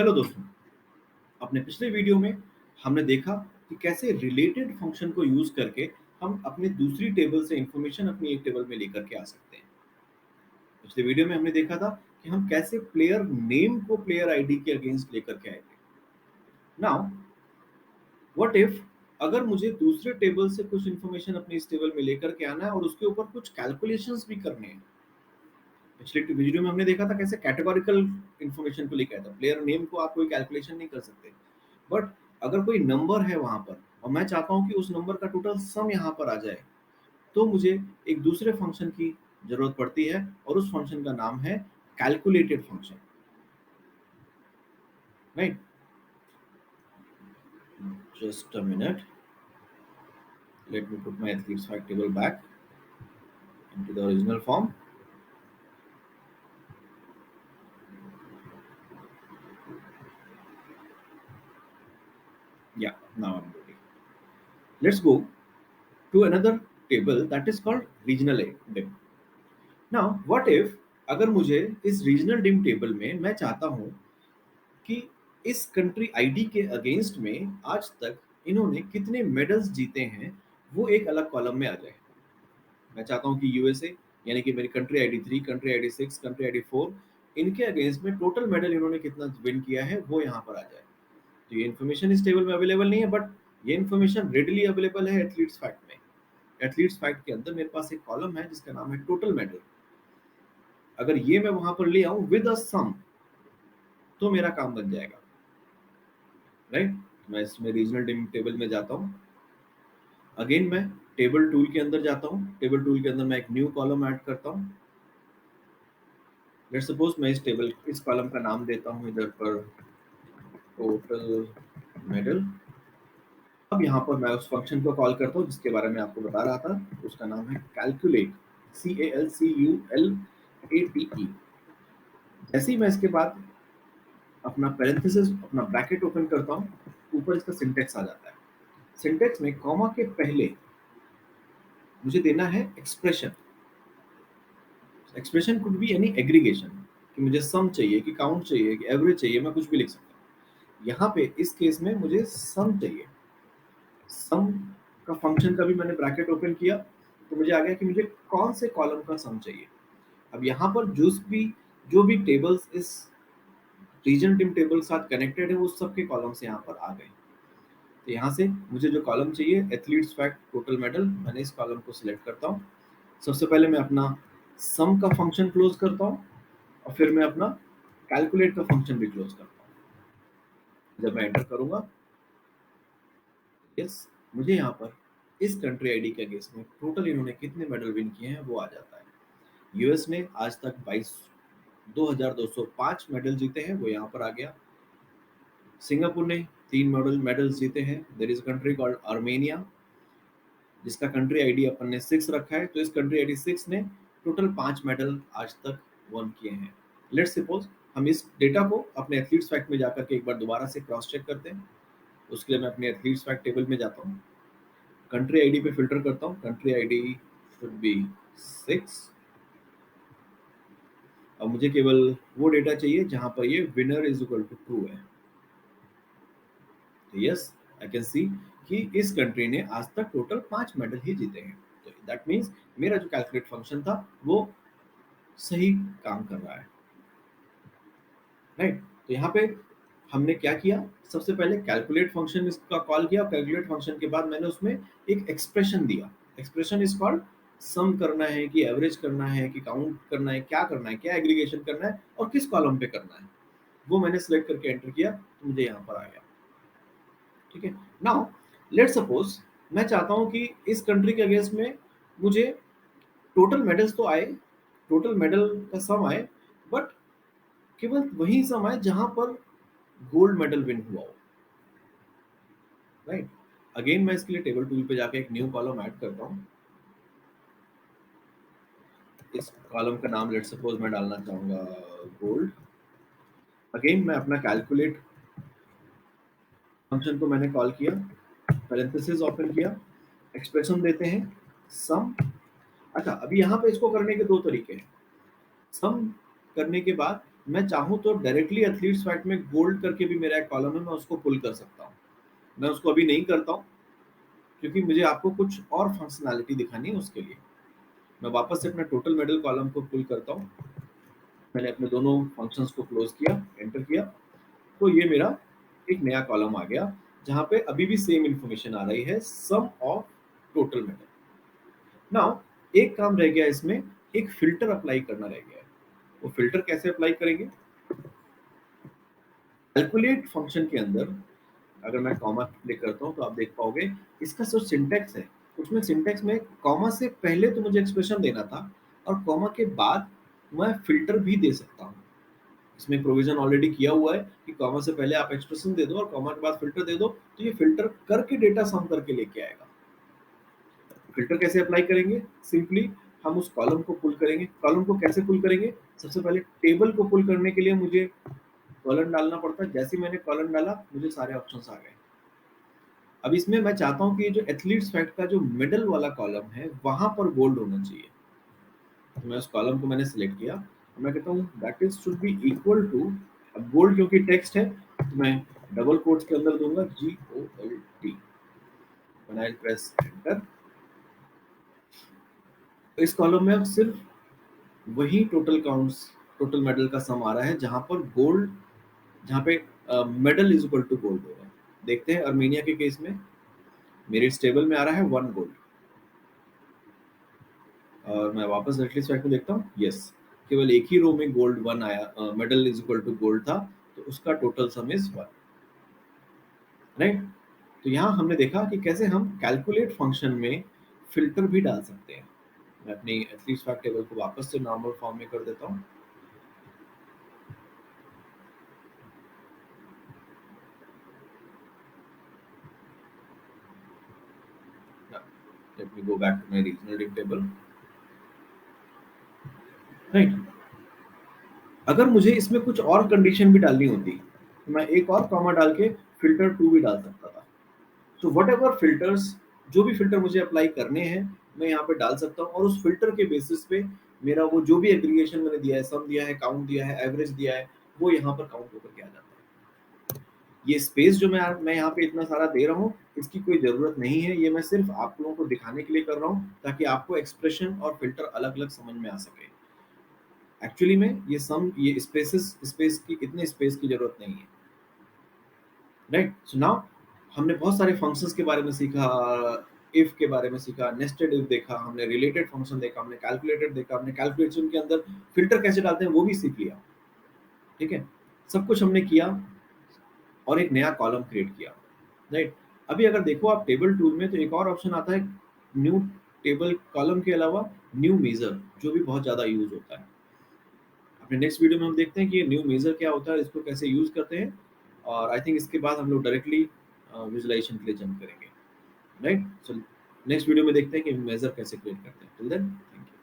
Hello दोस्तों, अपने पिछले वीडियो में हमने देखा कि कैसे रिलेटेड फंक्शन को यूज करके हम अपने दूसरी टेबल से इंफॉर्मेशन अपनी एक टेबल में लेकर के आ सकते हैं। पिछले वीडियो में हमने देखा था कि हम कैसे प्लेयर नेम को प्लेयर आईडी के अगेंस्ट लेकर के आए थे। नाउ व्हाट इफ अगर मुझे दूसरे टेबल से कुछ इंफॉर्मेशन अपनी इस टेबल में लेकर के आना है और उसके ऊपर कुछ कैलकुलेशंस भी करने हैं। पिछले वीडियो में हमने देखा था कैसे कैटेगोरिकल इंफॉर्मेशन को लेकर आया था। प्लेयर नेम को आप कोई कैलकुलेशन नहीं कर सकते, बट अगर कोई नंबर है वहां पर और मैं चाहता हूं कि उस नंबर का टोटल सम यहाँ पर आ जाए, तो मुझे एक दूसरे फंक्शन की जरूरत पड़ती है और उस फंक्शन का नाम है calculated function, right? Just a minute, let me put my athletes fact table back into the original form. Yeah, now I'm ready. Let's go to another table that is called regional dim. Now what if अगर मुझे इस regional dim table में मैं चाहता हूं कि इस country ID के अगेंस्ट में आज तक इन्होंने कितने मेडल्स जीते हैं, वो एक अलग कॉलम में आ जाए। मैं चाहता हूं कि यूएसए, यानी कि मेरी country ID 3, country ID 6, country ID 4, इनके अगेंस्ट में टोटल मेडल इन्होंने कितना विन किया है वो यहाँ पर आ जाए। तो ये इन्फॉर्मेशन इस टेबल में अवेलेबल नहीं है, बट ये इन्फॉर्मेशन रेडली अवेलेबल है एथलीट्स फैक्ट में। एथलीट्स फैक्ट के अंदर मेरे पास एक कॉलम है जिसका नाम है टोटल मेडल। अगर ये मैं वहां पर ले आऊं विद अ सम, तो मेरा काम बन जाएगा, राइट? मैं इसमें रीजनल डिम टेबल में जाता हूँ। अगेन मैं टेबल टूल के अंदर जाता हूँ। टेबल टूल के अंदर मैं एक न्यू कॉलम ऐड करता हूँ। लेट्स सपोज मैं इस कॉलम का नाम देता हूँ इधर पर टोटल मेडल। अब यहाँ पर मैं उस फंक्शन को कॉल करता हूँ जिसके बारे में आपको बता रहा था, उसका नाम है कैलकुलेट, CALCULATE। जैसे ही मैं इसके बाद अपना पैरेंथेसिस, अपना ब्रैकेट ओपन करता हूँ, ऊपर इसका सिंटेक्स आ जाता है। सिंटेक्स में कॉमा के पहले मुझे देना है expression. Expression could be any aggregation, कि मुझे सम चाहिए, कि काउंट चाहिए, कि एवरेज चाहिए, मैं कुछ भी लिख सकता हूँ। यहाँ पे इस केस में मुझे सम चाहिए। सम का फंक्शन का भी मैंने ब्रैकेट ओपन किया, तो मुझे आ गया कि मुझे कौन से कॉलम का सम चाहिए। अब यहाँ पर जो भी टेबल्स इस रीजन टिम टेबल के साथ कनेक्टेड है, वो सबके कॉलम्स यहाँ पर आ गए। तो यहाँ से मुझे जो कॉलम चाहिए एथलीट्स फैक्ट टोटल मेडल, मैंने इस कॉलम को सिलेक्ट करता हूँ। सबसे पहले मैं अपना सम का फंक्शन क्लोज करता हूँ और फिर मैं अपना कैलकुलेट का फंक्शन भी क्लोज करता हूँ। जब मैं एंटर करूंगा, यस, मुझे यहाँ पर इस कंट्री आईडी के अगेंस्ट में टोटल इन्होंने कितने मेडल विन किए हैं वो आ जाता है। यूएस ने आज तक 2205 मेडल जीते हैं, वो यहाँ पर आ गया। सिंगापुर ने 3 मेडल्स जीते हैं। There is a country called Armenia, जिसका कंट्री आईडी अपन ने 6 रखा है। तो इस कंट्री आईडी 6 ने टोटल 5 मेडल आज तक वन किए हैं। लेट्स सपोज हम इस डेटा को अपने एथलीट्स फैक्ट में जाकर के एक बार दोबारा से क्रॉस चेक करते हैं। उसके लिए मैं अपने एथलीट्स फैक्ट टेबल में जाता हूँ, कंट्री आईडी पे फिल्टर करता हूँ। Country ID should be 6। अब मुझे केवल वो डेटा चाहिए जहां पर ये winner is equal to true है। तो यस, आई कैन सी कि इस कंट्री ने आज तक टोटल 5 मेडल ही जीते हैं। तो दैट मीन्स मेरा जो कैलकुलेट फंक्शन था वो सही काम कर रहा है, राइट? तो यहाँ पे हमने क्या किया, सबसे पहले कैलकुलेट फंक्शन इसका कॉल किया। कैलकुलेट फंक्शन के बाद मैंने उसमें एक एक्सप्रेशन दिया। एक्सप्रेशन इज कॉल्ड सम करना है, कि एवरेज करना है, कि काउंट करना है, क्या करना है, क्या एग्रीगेशन करना है और किस कॉलम पे करना है, वो मैंने सिलेक्ट करके एंटर किया तो मुझे यहाँ पर आ गया। ठीक है, नाउ लेट सपोज मैं चाहता हूँ कि इस कंट्री के अगेंस्ट में मुझे टोटल मेडल्स तो आए, टोटल मेडल का सम आए, बट केवल वही सम आए जहां पर गोल्ड मेडल विन हुआ हो, राइट? अगेन मैं इसके लिए टेबल टूल पे जाके एक न्यू कॉलम ऐड करता हूँ। इस कॉलम का नाम लेट सपोज मैं डालना चाहूंगा गोल्ड। अगेन मैं अपना कैलकुलेट फंक्शन को मैंने कॉल किया, पैरेंथेसिस ओपन किया, एक्सप्रेशन देते हैं सम। अच्छा, अभी यहाँ पे इसको करने के दो तरीके हैं। सम करने के बाद मैं चाहूँ तो डायरेक्टली एथलीट्स फैक्ट में गोल्ड करके भी मेरा एक कॉलम है, मैं उसको पुल कर सकता हूँ। मैं उसको अभी नहीं करता हूँ क्योंकि मुझे आपको कुछ और फंक्शनैलिटी दिखानी है उसके लिए। मैं वापस से अपना टोटल मेडल कॉलम को पुल करता हूँ। मैंने अपने दोनों फंक्शंस को क्लोज किया, एंटर किया, तो ये मेरा एक नया कॉलम आ गया जहाँ पे अभी भी सेम इंफॉर्मेशन आ रही है, सम ऑफ टोटल मेडल। नाउ एक काम रह गया इसमें, एक फिल्टर अप्लाई करना रह गया है। वो फिल्टर कैसे अप्लाई करेंगे? कैलकुलेट फंक्शन के अंदर अगर मैं कॉमा क्लिक करता हूँ तो आप देख पाओगे इसका जो सिंटैक्स है, उसमें सिंटैक्स में कॉमा से पहले तो मुझे एक्सप्रेशन देना था और कॉमा के बाद मैं फिल्टर भी दे सकता हूँ। इसमें प्रोविजन ऑलरेडी किया हुआ है कि कॉमा से पहले आप एक्सप्रेशन दे दो और कॉमा के बाद फिल्टर दे दो, तो ये फिल्टर करके डेटा सम करके लेके आएगा। फिल्टर कैसे अप्लाई करेंगे? सिंपली हम उस कॉलम को पुल करेंगे। कॉलम को कैसे पुल करेंगे? सबसे पहले टेबल को पुल करने के लिए मुझे कॉलम डालना पड़ता है। जैसे ही मैंने कॉलम डाला मुझे सारे ऑप्शंस आ गए। अब इसमें मैं चाहता हूँ कि जो एथलीट्स फैक्ट का जो मिडल वाला कॉलम है वहां पर गोल्ड होना चाहिए। तो मैं उस कॉलम को मैंने सिलेक्ट किया और मैं कहता हूँ that is should be equal to, अब गोल्ड क्योंकि टेक्स्ट है तो मैं डबल कोट्स के अंदर दूंगा GOLD। When I press enter, तो इस कॉलम में अब सिर्फ वही टोटल काउंट्स, टोटल मेडल का सम आ रहा है जहां पर गोल्ड, जहां पे medal is equal to gold होगा। देखते हैं अर्मेनिया के केस में मेरे इस टेबल में आ रहा है 1 गोल्ड। और मैं वापस एटलीस्ट फैक्ट में देखता हूँ, यस, केवल एक ही रो में गोल्ड 1 आया, medal is equal to gold था, तो उसका टोटल सम इज 1, राइट। तो यहाँ हमने देखा कि कैसे हम कैलकुलेट फंक्शन में फिल्टर भी डाल सकते हैं। मैं अपनी एथलीट्स फैक्ट टेबल को वापस से नॉर्मल फॉर्म में कर देता हूँ। Let me go back to my regional table, right. अगर मुझे इसमें कुछ और कंडीशन भी डालनी होती तो मैं एक और कॉमा डाल के फिल्टर 2 भी डाल सकता था। तो वट एवर फिल्टर्स, जो भी फिल्टर मुझे अप्लाई करने हैं मैं यहाँ पे डाल सकता हूँ और उस फिल्टर के बेसिस पे मेरा वो जो भी एग्रीगेशन मैंने दिया है, सम दिया है, काउंट दिया है, एवरेज दिया है, वो यहाँ पर काउंट होकर के आ जाता है। ये स्पेस जो मैं यहाँ पे इतना सारा दे रहा हूँ इसकी कोई ज़रूरत नहीं है, ये मैं सिर्फ आप लोगों को दिखाने के लिए कर रहा हूँ ताकि आपको एक्सप्रेशन और फिल्टर अलग अलग समझ में आ सके। एक्चुअली में ये सम, ये स्पेसेस, स्पेस की, इतने स्पेस की जरूरत नहीं है, राइट। सो नाउ हमने बहुत सारे फंक्शंस के बारे में सीखा, इफ के बारे में सीखा, नेस्टेड इफ देखा हमने, रिलेटेड फंक्शन देखा हमने, कैलकुलेटेड देखा हमने, कैलकुलेशन के अंदर फिल्टर कैसे डालते हैं वो भी सीख लिया, ठीक है। सब कुछ हमने किया और एक नया कॉलम क्रिएट किया, राइट। अभी अगर देखो आप टेबल टूल में तो एक और ऑप्शन आता है न्यू टेबल कॉलम के अलावा, न्यू मेजर, जो भी बहुत ज़्यादा यूज होता है। अपने नेक्स्ट वीडियो में हम देखते हैं कि ये न्यू मेजर क्या होता है, इसको कैसे यूज करते हैं, और आई थिंक इसके बाद हम लोग डायरेक्टली विजुलाइजेशन के लिए जंप करेंगे, राइट। सो नेक्स्ट वीडियो में देखते हैं कि मेजर कैसे क्रिएट करते हैं। Till then, thank you.